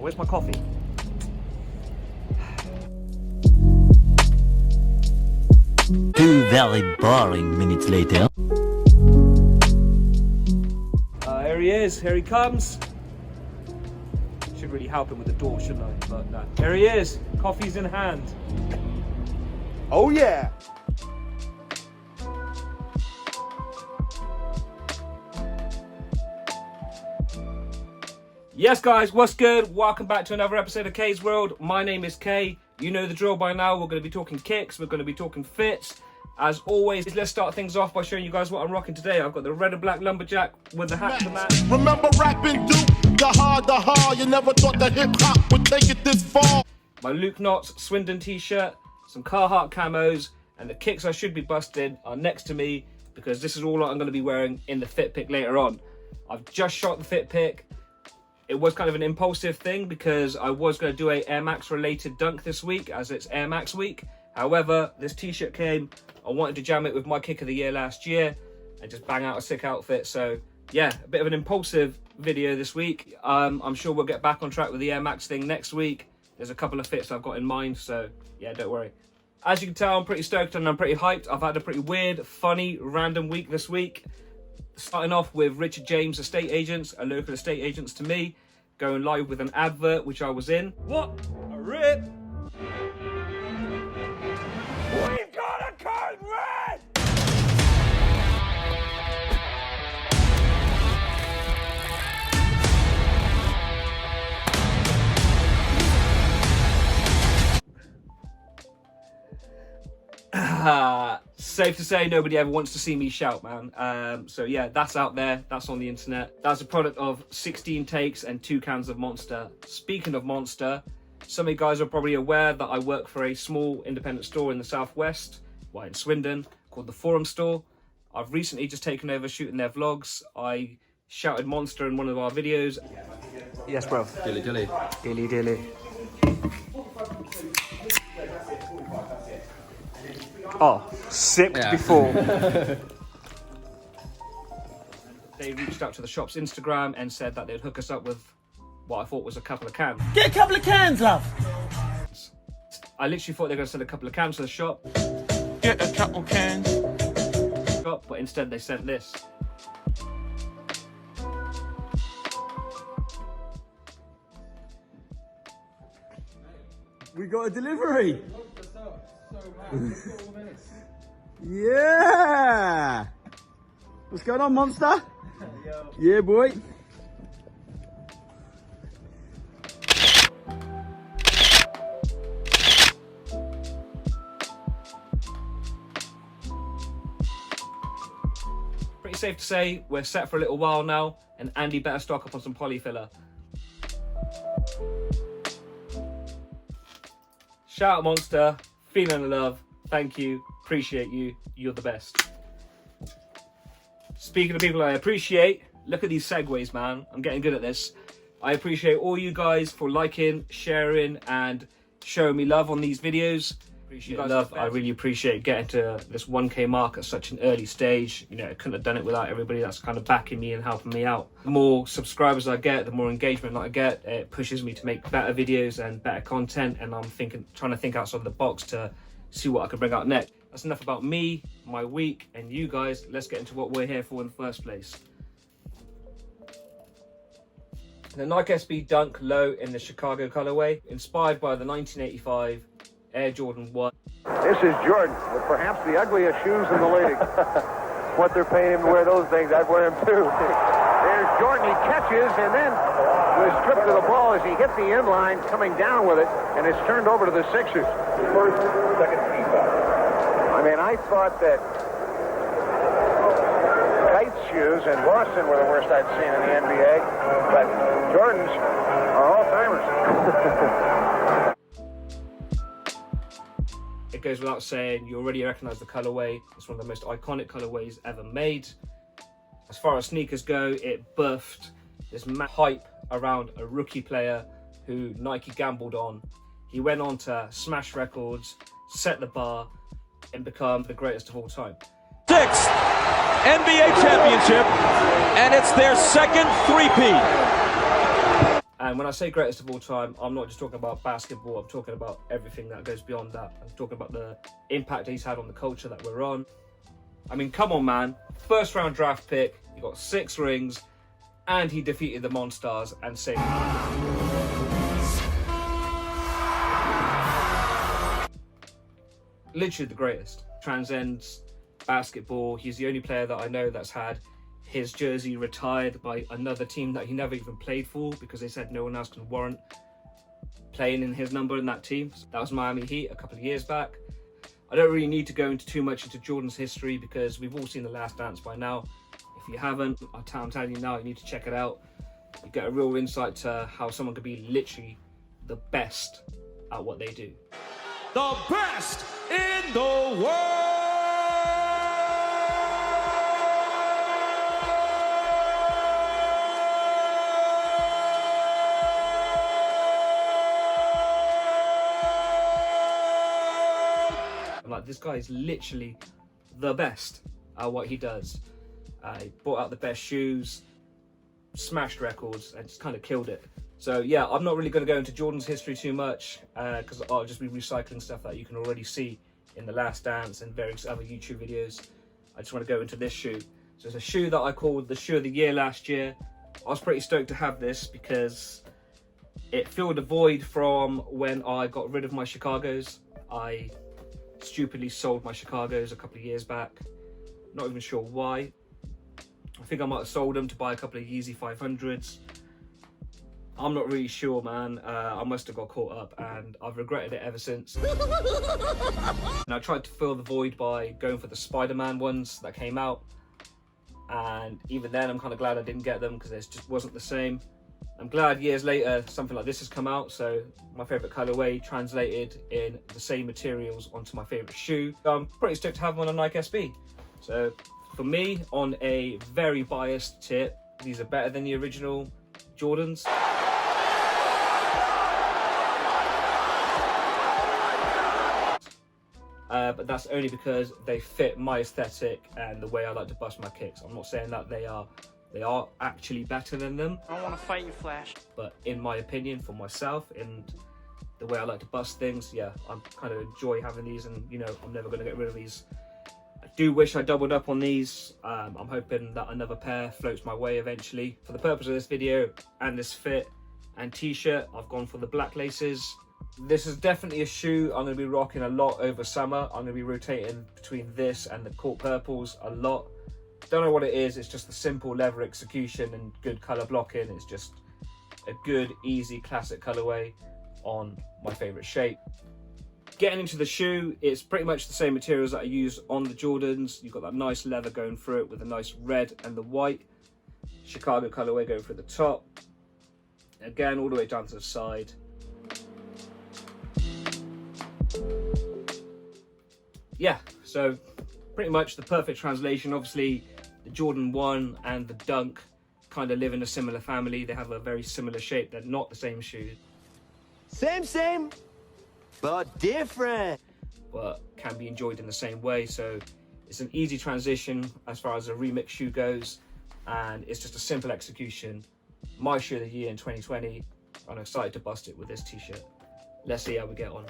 Where's my coffee? 2 very boring minutes later. Here he is. Here he comes. Should really help him with the door, shouldn't I? But no. Here he is. Coffee's in hand. Oh yeah. Yes, guys, what's good? Welcome back to another episode of Kay's World. My name is Kay. You know the drill by now. We're going to be talking kicks. We're going to be talking fits. As always, let's start things off by showing you guys what I'm rocking today. I've got the red and black lumberjack with the hat to match. Remember rapping Duke? The hard. You never thought that hip hop would take it this far. My Luke Knott's Swindon t-shirt, some Carhartt camos, and the kicks I should be busting are next to me because this is all I'm going to be wearing in the fit pick later on. I've just shot the fit pick. It was kind of an impulsive thing because I was going to do a Air Max related dunk this week as it's Air Max week. However, this t-shirt came. I wanted to jam it with my kick of the year last year and just bang out a sick outfit. So yeah, a bit of an impulsive video this week. I'm sure we'll get back on track with the Air Max thing next week. There's a couple of fits I've got in mind, so yeah, don't worry. As you can tell, I'm pretty stoked and I'm pretty hyped. I've had a pretty weird, funny, random week this week. Starting off with Richard James Estate Agents, a local estate agents to me, going live with an advert which I was in. What a rip! We've got a code red! Safe to say nobody ever wants to see me shout, man. So yeah, that's out there. That's on the internet. That's a product of 16 takes and 2 cans of Monster. Speaking of Monster, some of you guys are probably aware that I work for a small independent store in the southwest, in Swindon, called the Forum Store. I've recently just taken over shooting their vlogs. I shouted Monster in one of our videos. Yes, bro. Dilly dilly. Dilly dilly. Oh, sipped before. They reached out to the shop's Instagram and said that they'd hook us up with what I thought was a couple of cans. Get a couple of cans, love. I literally thought they were going to send a couple of cans to the shop. Get a couple cans. But instead they sent this. We got a delivery. Yeah. What's going on, Monster? Yeah, boy. Pretty safe to say we're set for a little while now, and Andy better stock up on some polyfiller. Shout out Monster, feeling the love, thank you, appreciate you, you're the best. Speaking of people I appreciate, look at these segues, man, I'm getting good at this. I appreciate all you guys for liking, sharing and showing me love on these videos. Appreciate love. I really appreciate getting to this 1K mark at such an early stage. You know, I couldn't have done it without everybody that's kind of backing me and helping me out. The more subscribers I get, the more engagement I get, it pushes me to make better videos and better content. And I'm trying to think outside the box to see what I can bring out next. That's enough about me, my week, and you guys. Let's get into what we're here for in the first place. The Nike SB Dunk Low in the Chicago colorway, inspired by the 1985 Air Jordan 1. This is Jordan with perhaps the ugliest shoes in the league. What they're paying him to wear those things, I'd wear them too. There's Jordan, he catches and then was stripped of the ball as he hit the inline, coming down with it, and it's turned over to the Sixers. First, second team back. I mean, I thought that Kite's shoes in Boston were the worst I'd seen in the NBA, but Jordan's are all-timers. It goes without saying, you already recognize the colorway. It's one of the most iconic colorways ever made. As far as sneakers go, it birthed this hype around a rookie player who Nike gambled on. He went on to smash records, set the bar, and become the greatest of all time. 6th NBA championship, and it's their second three-peat. And when I say greatest of all time, I'm not just talking about basketball, I'm talking about everything that goes beyond that. I'm talking about the impact he's had on the culture that we're on. I mean, come on, man. First round draft pick, he got 6 rings, and he defeated the Monstars and saved literally the greatest. Transcends basketball. He's the only player that I know that's had his jersey retired by another team that he never even played for because they said no one else can warrant playing in his number in that team. That was Miami Heat a couple of years back. I don't really need to go into too much into Jordan's history because we've all seen The Last Dance by now. If you haven't, I'm telling you now, you need to check it out. You get a real insight to how someone could be literally the best at what they do. The best in the world! I'm like, this guy is literally the best at what he does. He brought out the best shoes, smashed records, and just kind of killed it. So yeah, I'm not really going to go into Jordan's history too much because I'll just be recycling stuff that you can already see in The Last Dance and various other YouTube videos. I just want to go into this shoe. So it's a shoe that I called the shoe of the year last year. I was pretty stoked to have this because it filled a void from when I got rid of my Chicagos. I stupidly sold my Chicagos a couple of years back. Not even sure why. I think I might have sold them to buy a couple of Yeezy 500s. I'm not really sure, man. I must have got caught up and I've regretted it ever since. And I tried to fill the void by going for the Spider-Man ones that came out. And even then, I'm kind of glad I didn't get them because it just wasn't the same. I'm glad years later, something like this has come out. So my favorite colorway translated in the same materials onto my favorite shoe. So I'm pretty stoked to have one on Nike SB. So for me, on a very biased tip, these are better than the original Jordans. But that's only because they fit my aesthetic and the way I like to bust my kicks. I'm not saying that they are actually better than them. I want to fight you, Flash. But in my opinion, for myself and the way I like to bust things, yeah, I kind of enjoy having these, and you know, I'm never going to get rid of these. I do wish I doubled up on these. I'm hoping that another pair floats my way eventually. For the purpose of this video and this fit and t-shirt, I've gone for the black laces. This is definitely a shoe I'm going to be rocking a lot over summer. I'm going to be rotating between this and the court purples a lot. Don't know what it is, it's just the simple leather execution and good colour blocking. It's just a good, easy, classic colourway on my favourite shape. Getting into the shoe, it's pretty much the same materials that I use on the Jordans. You've got that nice leather going through it with the nice red and the white. Chicago colourway going through the top. Again, all the way down to the side. Yeah, so pretty much the perfect translation. Obviously, the Jordan 1 and the Dunk kind of live in a similar family. They have a very similar shape. They're not the same shoe. Same, but different. But can be enjoyed in the same way. So it's an easy transition as far as a remix shoe goes. And it's just a simple execution. My shoe of the year in 2020. I'm excited to bust it with this t-shirt. Let's see how we get on.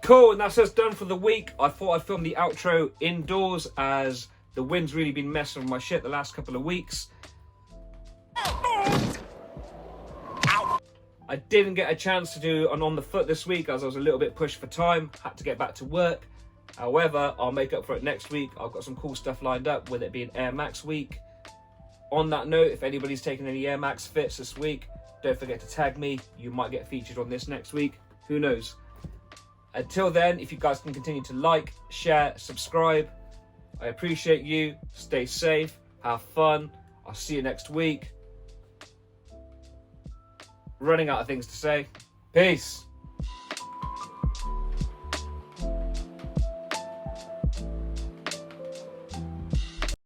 Cool, and that's us done for the week. I thought I'd film the outro indoors as the wind's really been messing with my shit the last couple of weeks. I didn't get a chance to do an on the foot this week as I was a little bit pushed for time, had to get back to work. However, I'll make up for it next week. I've got some cool stuff lined up with it being Air Max week. On that note, if anybody's taking any Air Max fits this week, don't forget to tag me. You might get featured on this next week. Who knows? Until then, if you guys can continue to like, share, subscribe, I appreciate you. Stay safe, have fun, I'll see you next week. Running out of things to say. Peace.